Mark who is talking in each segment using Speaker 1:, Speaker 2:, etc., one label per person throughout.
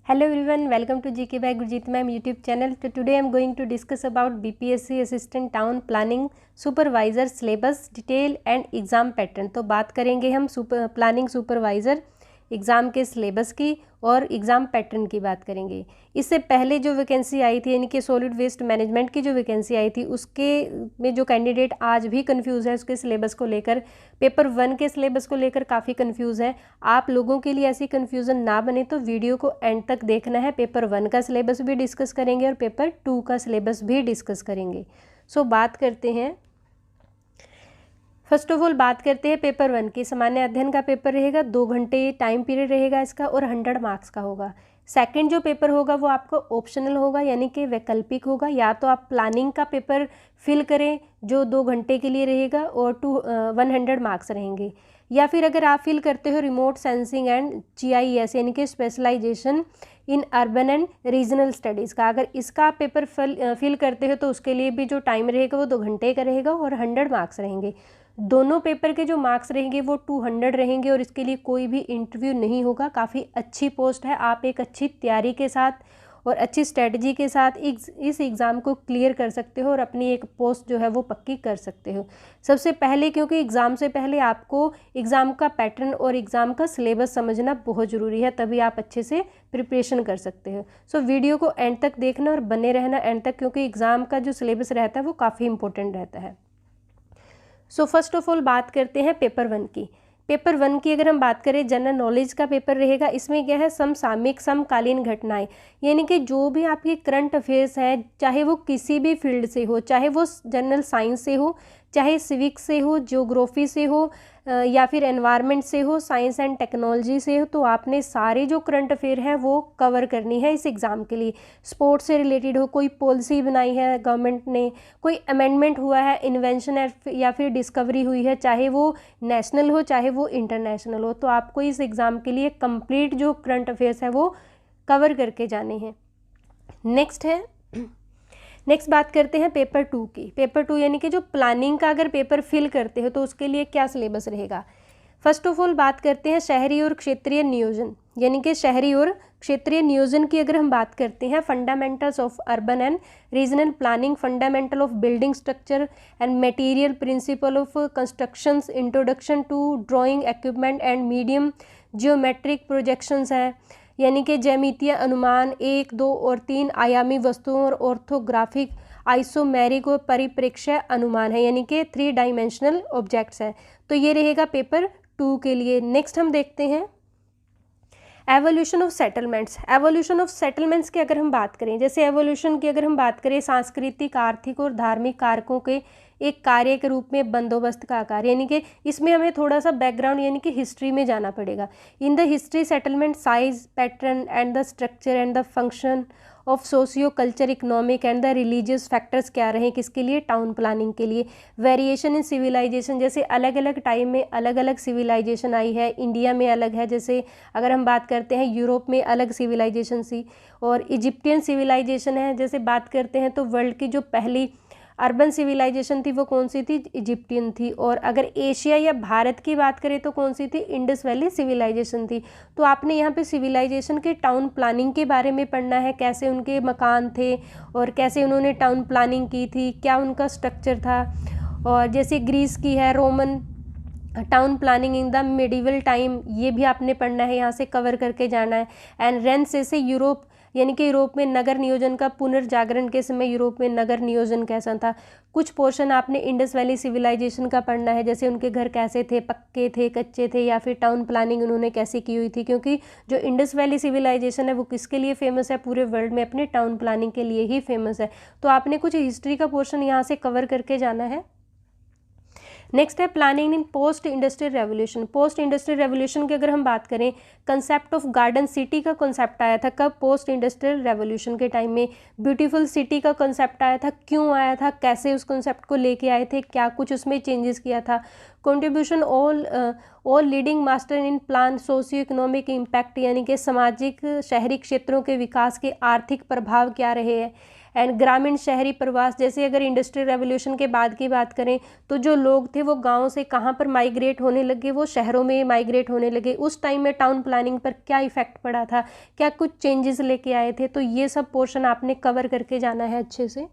Speaker 1: Hello everyone, welcome to GK by Gurjeet Ma'am YouTube channel. Today I am going to discuss about BPSC Assistant Town Planning Supervisor syllabus detail and exam pattern. तो बात करेंगे हम planning supervisor exam के syllabus की और exam pattern की बात करेंगे। इससे पहले जो वैकेंसी आई थी यानी कि सॉलिड वेस्ट मैनेजमेंट की जो वैकेंसी आई थी उसके में जो कैंडिडेट आज भी कंफ्यूज है उसके सिलेबस को लेकर, पेपर 1 के सिलेबस को लेकर काफ़ी कंफ्यूज है। आप लोगों के लिए ऐसी कन्फ्यूज़न ना बने तो वीडियो को एंड तक देखना है। पेपर 1 का सिलेबस भी डिस्कस करेंगे और पेपर 2 का सिलेबस भी डिस्कस करेंगे। सो बात करते हैं, फर्स्ट ऑफ ऑल बात करते हैं पेपर 1 की। सामान्य अध्ययन का पेपर रहेगा, 2 घंटे टाइम पीरियड रहेगा इसका और 100 मार्क्स का होगा। सेकंड जो पेपर होगा वो आपको ऑप्शनल होगा यानी कि वैकल्पिक होगा। या तो आप प्लानिंग का पेपर फिल करें जो 2 घंटे के लिए रहेगा और 100 मार्क्स रहेंगे, या फिर अगर आप फिल करते हो रिमोट सेंसिंग एंड GIS यानी कि specialisation in urban and regional studies का, अगर इसका आप पेपर फिल करते हो तो उसके लिए भी जो टाइम रहेगा वो 2 घंटे का रहेगा और 100 मार्क्स रहेंगे। दोनों पेपर के जो मार्क्स रहेंगे वो 200 रहेंगे और इसके लिए कोई भी इंटरव्यू नहीं होगा। काफ़ी अच्छी पोस्ट है, आप एक अच्छी तैयारी के साथ और अच्छी स्ट्रेटजी के साथ इस एग्ज़ाम को क्लियर कर सकते हो और अपनी एक पोस्ट जो है वो पक्की कर सकते हो। सबसे पहले क्योंकि एग्ज़ाम से पहले आपको एग्ज़ाम का पैटर्न और एग्ज़ाम का सिलेबस समझना बहुत ज़रूरी है, तभी आप अच्छे से प्रिपरेशन कर सकते हो। सो वीडियो को एंड तक देखना और बने रहना एंड तक, क्योंकि एग्ज़ाम का जो सिलेबस रहता है वो काफ़ी इंपॉर्टेंट रहता है। सो फर्स्ट ऑफ ऑल बात करते हैं पेपर 1 की। पेपर 1 की अगर हम बात करें, जनरल नॉलेज का पेपर रहेगा। इसमें क्या है, समसामयिक समकालीन घटनाएं, यानी कि जो भी आपके करंट अफेयर्स हैं, चाहे वो किसी भी फील्ड से हो, चाहे वो जनरल साइंस से हो, चाहे सिविक्स से हो, ज्योग्राफी से हो, या फिर एनवायरनमेंट से हो, साइंस एंड टेक्नोलॉजी से हो, तो आपने सारे जो करंट अफेयर हैं वो कवर करनी है इस एग्ज़ाम के लिए। स्पोर्ट्स से रिलेटेड हो, कोई पॉलिसी बनाई है गवर्नमेंट ने, कोई अमेंडमेंट हुआ है, इन्वेंशन या फिर डिस्कवरी हुई है, चाहे वो नेशनल हो चाहे वो इंटरनेशनल हो, तो आपको इस एग्ज़ाम के लिए कंप्लीट जो करंट अफेयर्स है वो कवर करके जाने हैं। नेक्स्ट बात करते हैं पेपर 2 की। पेपर 2 यानी कि जो प्लानिंग का अगर पेपर फिल करते हो तो उसके लिए क्या सिलेबस रहेगा। फर्स्ट ऑफ ऑल बात करते हैं शहरी और क्षेत्रीय नियोजन, यानी कि शहरी और क्षेत्रीय नियोजन की अगर हम बात करते हैं, fundamentals of urban and regional planning, fundamental of building structure and material, principle of constructions, introduction to drawing equipment and medium geometric projections हैं, यानी कि ज्यामितीय अनुमान 1, 2 और 3 आयामी वस्तुओं और ऑर्थोग्राफिक आइसोमेरिक और परिप्रेक्ष्य अनुमान है, यानी कि 3 डायमेंशनल ऑब्जेक्ट्स हैं। तो ये रहेगा पेपर 2 के लिए। नेक्स्ट हम देखते हैं evolution of settlements. Evolution of settlements की अगर हम बात करें, जैसे एवोल्यूशन की अगर हम बात करें, सांस्कृतिक, आर्थिक और धार्मिक कारकों के एक कार्य के रूप में बंदोबस्त का आकार, यानी कि इसमें हमें थोड़ा सा बैकग्राउंड यानी कि हिस्ट्री में जाना पड़ेगा। In the history settlement size, pattern and the structure and the function of socio culture, economic and the religious factors क्या रहे किसके लिए, टाउन प्लानिंग के लिए। वेरिएशन इन सिविलाइजेशन, जैसे अलग अलग टाइम में अलग अलग सिविलाइजेशन आई है, इंडिया में अलग है, जैसे अगर हम बात करते हैं यूरोप में अलग सिविलाइजेशन थी और इजिप्टियन सिविलाइजेशन है। जैसे बात करते हैं तो वर्ल्ड की जो पहली अर्बन सिविलाइजेशन थी वो कौन सी थी, इजिप्टियन थी। और अगर एशिया या भारत की बात करें तो कौन सी थी, इंडस वैली सिविलाइजेशन थी। तो आपने यहाँ पे सिविलाइजेशन के टाउन प्लानिंग के बारे में पढ़ना है, कैसे उनके मकान थे और कैसे उन्होंने टाउन प्लानिंग की थी, क्या उनका स्ट्रक्चर था। और जैसे ग्रीस की है Roman town planning in the medieval time, ये भी आपने पढ़ना है, यहाँ से कवर करके जाना है। एंड रेनेसां से यूरोप, यानी कि यूरोप में नगर नियोजन का पुनर्जागरण के समय यूरोप में नगर नियोजन कैसा था। कुछ पोर्शन आपने इंडस वैली सिविलाइजेशन का पढ़ना है, जैसे उनके घर कैसे थे, पक्के थे, कच्चे थे, या फिर टाउन प्लानिंग उन्होंने कैसे की हुई थी। क्योंकि जो इंडस वैली सिविलाइजेशन है वो किसके लिए फेमस है, पूरे वर्ल्ड में अपने टाउन प्लानिंग के लिए ही फेमस है। तो आपने कुछ हिस्ट्री का पोर्शन यहाँ से कवर करके जाना है। नेक्स्ट है planning in post industrial revolution. Post industrial revolution की अगर हम बात करें, कंसेप्ट ऑफ गार्डन सिटी का कंसेप्ट आया था कब, पोस्ट इंडस्ट्रियल रेवोल्यूशन के टाइम में। ब्यूटीफुल सिटी का कंसेप्ट आया था, क्यों आया था, कैसे उस कंसेप्ट को लेके आए थे, क्या कुछ उसमें चेंजेस किया था। Contribution all leading master in plan socio economic impact, यानी कि सामाजिक शहरी क्षेत्रों के विकास के आर्थिक प्रभाव क्या रहे हैं। एंड ग्रामीण शहरी प्रवास, जैसे अगर इंडस्ट्रियल रेवोल्यूशन के बाद की बात करें तो जो लोग थे वो गाँव से कहाँ पर माइग्रेट होने लगे, वो शहरों में माइग्रेट होने लगे। उस टाइम में टाउन प्लानिंग पर क्या इफेक्ट पड़ा था, क्या कुछ चेंजेस लेके आए थे, तो ये सब पोर्शन आपने कवर करके जाना है अच्छे से।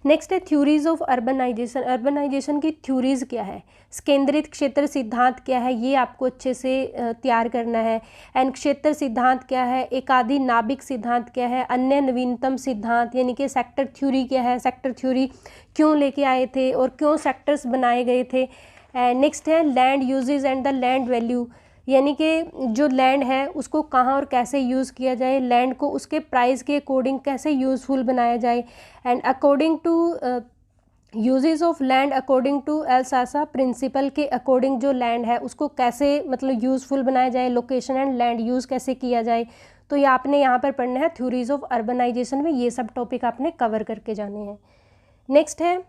Speaker 1: नेक्स्ट है थ्योरीज ऑफ अर्बनाइजेशन। अर्बनाइजेशन की थ्योरीज क्या है, केंद्रित क्षेत्र सिद्धांत क्या है, ये आपको अच्छे से तैयार करना है। एंड क्षेत्र सिद्धांत क्या है, एकाधी नाभिक सिद्धांत क्या है, अन्य नवीनतम सिद्धांत यानी कि सेक्टर थ्योरी क्या है, सेक्टर थ्योरी क्यों लेके आए थे और क्यों सेक्टर्स बनाए गए थे। नेक्स्ट है land uses and the land value, यानी कि जो लैंड है उसको कहाँ और कैसे यूज़ किया जाए, लैंड को उसके प्राइस के अकॉर्डिंग कैसे यूज़फुल बनाया जाए। And according to usages of land according to एल्सासा प्रिंसिपल के अकॉर्डिंग जो लैंड है उसको कैसे मतलब यूज़फुल बनाया जाए, लोकेशन एंड लैंड यूज़ कैसे किया जाए। तो ये आपने यहाँ पर पढ़ना है थ्योरीज ऑफ अर्बनाइजेशन में, ये सब टॉपिक आपने कवर करके जाने हैं। नेक्स्ट है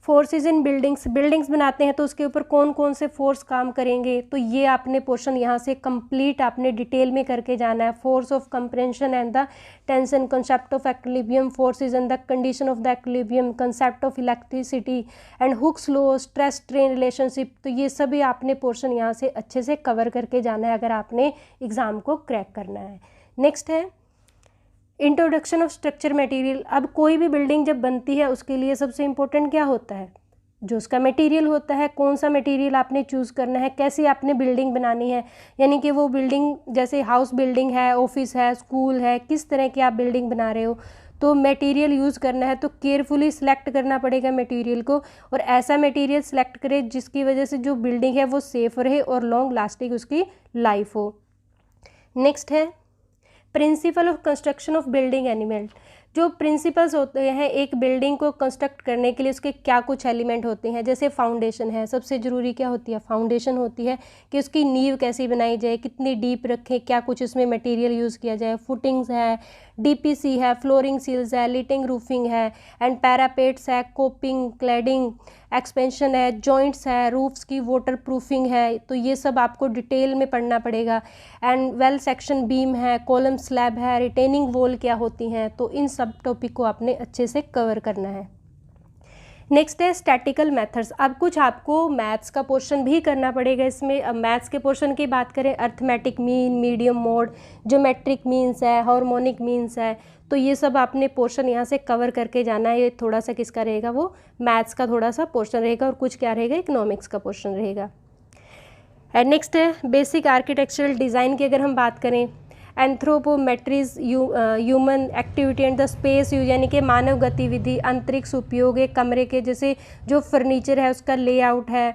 Speaker 1: फोर्सेस इन बिल्डिंग्स। बिल्डिंग्स बनाते हैं तो उसके ऊपर कौन कौन से फोर्स काम करेंगे, तो ये आपने पोर्शन यहाँ से कंप्लीट आपने डिटेल में करके जाना है। Force of compression and the tension, concept of equilibrium, forces and the condition of the equilibrium, concept of electricity and Hooke's law, stress strain relationship, तो ये सभी आपने पोर्शन यहाँ से अच्छे से कवर करके जाना है अगर आपने एग्ज़ाम को क्रैक करना है। नेक्स्ट है इंट्रोडक्शन ऑफ स्ट्रक्चर मटेरियल। अब कोई भी बिल्डिंग जब बनती है उसके लिए सबसे इम्पोर्टेंट क्या होता है, जो उसका मटेरियल होता है, कौन सा मटेरियल आपने चूज़ करना है, कैसी आपने बिल्डिंग बनानी है, यानी कि वो बिल्डिंग जैसे हाउस बिल्डिंग है, ऑफिस है, स्कूल है, किस तरह की आप बिल्डिंग बना रहे हो, तो मटेरियल यूज़ करना है तो केयरफुली सिलेक्ट करना पड़ेगा मटेरियल को, और ऐसा मटेरियल सिलेक्ट करें जिसकी वजह से जो बिल्डिंग है वो सेफ रहे और लॉन्ग लास्टिंग उसकी लाइफ हो। नेक्स्ट है principle of construction of building element. जो प्रिंसिपल्स होते हैं एक बिल्डिंग को कंस्ट्रक्ट करने के लिए उसके क्या कुछ एलिमेंट होते हैं, जैसे फाउंडेशन है, सबसे ज़रूरी क्या होती है, फाउंडेशन होती है कि उसकी नींव कैसी बनाई जाए, कितनी डीप रखें, क्या कुछ इसमें मटेरियल यूज़ किया जाए, फुटिंग्स है, डीपीसी है, फ्लोरिंग सील्स है, लिटिंग रूफिंग है, एंड पैरापेट्स है, कोपिंग, क्लैडिंग, एक्सपेंशन है, जॉइंट्स है, रूफ्स की वाटर प्रूफिंग है, तो ये सब आपको डिटेल में पढ़ना पड़ेगा। एंड वेल सेक्शन बीम है, कॉलम स्लैब है, रिटेनिंग वॉल क्या होती हैं, तो इन सब टॉपिक को आपने अच्छे से कवर करना है। नेक्स्ट है स्टैटिकल मेथड्स। अब कुछ आपको मैथ्स का पोर्शन भी करना पड़ेगा इसमें। अब मैथ्स के पोर्शन की बात करें, arithmetic mean, medium mode, geometric means है, हार्मोनिक मीन्स है, तो ये सब आपने पोर्शन यहाँ से कवर करके जाना है। ये थोड़ा सा किसका रहेगा, वो मैथ्स का थोड़ा सा पोर्शन रहेगा, और कुछ क्या रहेगा, इकोनॉमिक्स का पोर्शन रहेगा। एंड नेक्स्ट है बेसिक आर्किटेक्चरल डिज़ाइन की अगर हम बात करें, anthropometrics, human activity and the space use, यानी कि मानव गतिविधि, अंतरिक्ष उपयोग, एक कमरे के जैसे जो फर्नीचर है उसका लेआउट है,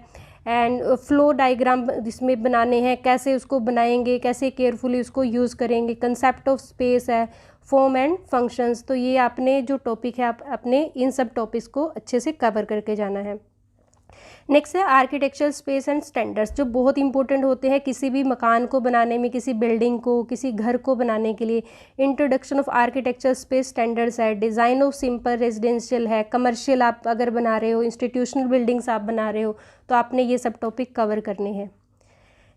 Speaker 1: एंड फ्लो डायग्राम जिसमें बनाने हैं, कैसे उसको बनाएंगे, कैसे केयरफुली उसको यूज़ करेंगे, कंसेप्ट ऑफ स्पेस है, फॉर्म एंड फंक्शंस, तो ये आपने जो टॉपिक है आप अपने इन सब टॉपिक्स को अच्छे से कवर करके जाना है। नेक्स्ट है आर्किटेक्चरल स्पेस एंड स्टैंडर्ड्स, जो बहुत इंपॉर्टेंट होते हैं किसी भी मकान को बनाने में, किसी बिल्डिंग को, किसी घर को बनाने के लिए। Introduction of architectural space standards है, डिज़ाइन ऑफ सिंपल रेजिडेंशियल है, कमर्शियल आप अगर बना रहे हो, इंस्टीट्यूशनल बिल्डिंग्स आप बना रहे हो, तो आपने ये सब टॉपिक कवर करने हैं।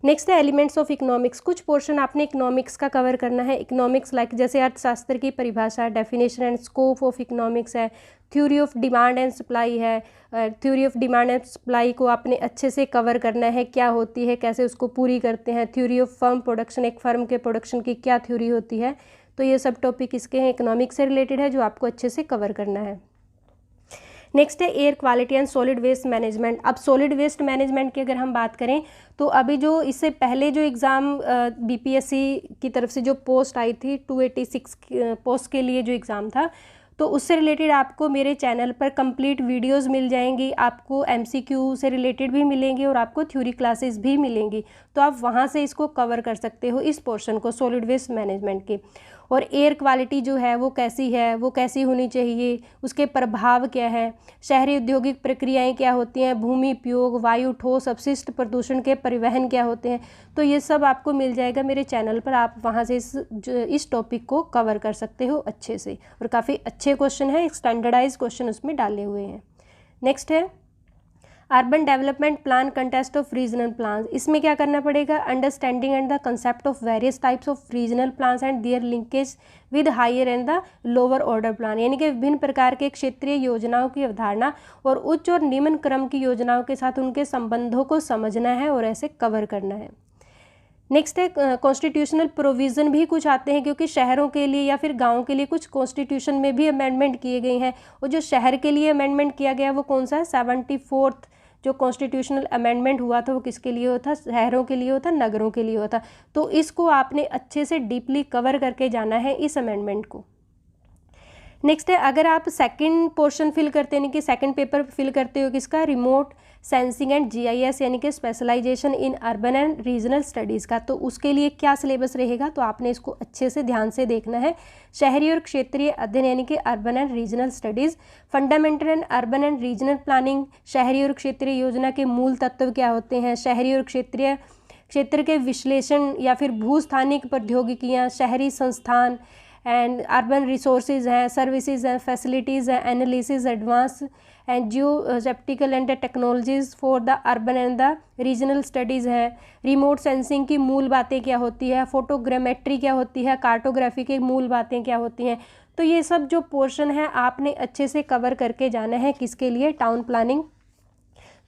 Speaker 1: नेक्स्ट है एलिमेंट्स ऑफ इकोनॉमिक्स। कुछ पोर्शन आपने इकोनॉमिक्स का कवर करना है। इकोनॉमिक्स लाइक जैसे अर्थशास्त्र की परिभाषा, definition and scope of economics है, theory of demand and supply है। Theory of demand and supply को आपने अच्छे से कवर करना है, क्या होती है, कैसे उसको पूरी करते हैं। थ्योरी ऑफ फर्म प्रोडक्शन, एक फर्म के प्रोडक्शन की क्या थ्योरी होती है, तो ये सब टॉपिक इसके हैं, इकोनॉमिक्स से रिलेटेड है, जो आपको अच्छे से कवर करना है। नेक्स्ट है air quality and solid waste management. अब सॉलिड वेस्ट मैनेजमेंट की अगर हम बात करें तो अभी जो इससे पहले जो एग्ज़ाम बीपीएससी की तरफ से जो पोस्ट आई थी 286 पोस्ट के लिए जो एग्ज़ाम था, तो उससे रिलेटेड आपको मेरे चैनल पर कंप्लीट वीडियोस मिल जाएंगी, आपको एमसीक्यू से रिलेटेड भी मिलेंगे और आपको थ्योरी क्लासेस भी मिलेंगी, तो आप वहाँ से इसको कवर कर सकते हो इस पोर्शन को सॉलिड वेस्ट मैनेजमेंट के। और एयर क्वालिटी जो है वो कैसी होनी चाहिए, उसके प्रभाव क्या है, शहरी औद्योगिक प्रक्रियाएं क्या होती हैं, भूमि उपयोग, वायु, ठोस अपशिष्ट प्रदूषण के परिवहन क्या होते हैं, तो ये सब आपको मिल जाएगा मेरे चैनल पर। आप वहाँ से इस टॉपिक को कवर कर सकते हो अच्छे से, और काफ़ी अच्छे क्वेश्चन हैं, स्टैंडर्डाइज क्वेश्चन उसमें डाले हुए हैं। नेक्स्ट है urban development plan context of regional plan, इसमें क्या करना पड़ेगा, understanding and the concept of various types of regional plans and their linkage with higher and the lower order plan, यानी कि विभिन्न प्रकार के क्षेत्रीय योजनाओं की अवधारणा और उच्च और निम्न क्रम की योजनाओं के साथ उनके संबंधों को समझना है और ऐसे कवर करना है। नेक्स्ट है कॉन्स्टिट्यूशनल प्रोविज़न भी कुछ आते हैं, क्योंकि शहरों के लिए या फिर गाँव के लिए कुछ कॉन्स्टिट्यूशन में भी अमेंडमेंट किए गए हैं, और जो शहर के लिए अमेंडमेंट किया गया वो कौन सा है, 74th जो कॉन्स्टिट्यूशनल अमेंडमेंट हुआ था वो किसके लिए होता, शहरों के लिए होता, नगरों के लिए होता। तो इसको आपने अच्छे से डीपली कवर करके जाना है इस अमेंडमेंट को। नेक्स्ट है, अगर आप सेकंड पोर्शन फिल करते हैं, यानी कि सेकंड पेपर फिल करते हो किसका, रिमोट सेंसिंग एंड जीआईएस, यानी कि specialisation in urban and regional studies का, तो उसके लिए क्या सिलेबस रहेगा, तो आपने इसको अच्छे से ध्यान से देखना है। शहरी और क्षेत्रीय अध्ययन यानी कि urban and regional studies, fundamental and urban and regional planning, शहरी और क्षेत्रीय योजना के मूल तत्व क्या होते हैं, शहरी और क्षेत्रीय क्षेत्र के विश्लेषण या फिर भूस्थानिक प्रौद्योगिकियाँ, शहरी संस्थान एंड अर्बन रिसोर्सेज हैं, सर्विसेज हैं, फैसिलिटीज़ हैं, analysis advance and geospatial and technologies for the urban and the regional studies है, रिमोट सेंसिंग की मूल बातें क्या होती है, फोटोग्रामेट्री क्या होती है, कार्टोग्राफी की मूल बातें क्या होती हैं। तो ये सब जो पोर्शन है आपने अच्छे से कवर करके जाना है, किसके लिए, टाउन प्लानिंग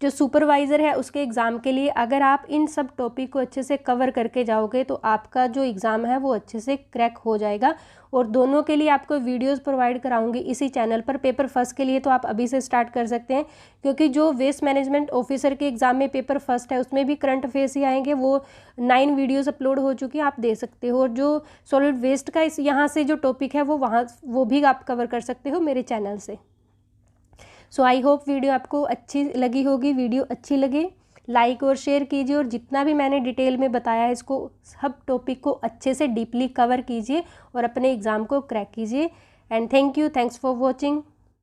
Speaker 1: जो सुपरवाइज़र है उसके एग्ज़ाम के लिए। अगर आप इन सब टॉपिक को अच्छे से कवर करके जाओगे तो आपका जो एग्ज़ाम है वो अच्छे से क्रैक हो जाएगा। और दोनों के लिए आपको वीडियोस प्रोवाइड कराऊंगी इसी चैनल पर। पेपर फर्स्ट के लिए तो आप अभी से स्टार्ट कर सकते हैं, क्योंकि जो वेस्ट मैनेजमेंट ऑफिसर के एग्ज़ाम में पेपर फर्स्ट है उसमें भी करंट अफेयर्स ही आएंगे, वो 9 वीडियोज़ अपलोड हो चुकी है, आप दे सकते हो। और जो सॉलिड वेस्ट का इस यहाँ से जो टॉपिक है वो भी आप कवर कर सकते हो मेरे चैनल से। सो आई होप वीडियो आपको अच्छी लगी होगी। वीडियो अच्छी लगे लाइक और शेयर कीजिए, और जितना भी मैंने डिटेल में बताया है इसको सब टॉपिक को अच्छे से डीपली कवर कीजिए और अपने एग्ज़ाम को क्रैक कीजिए। And thank you, thanks for watching.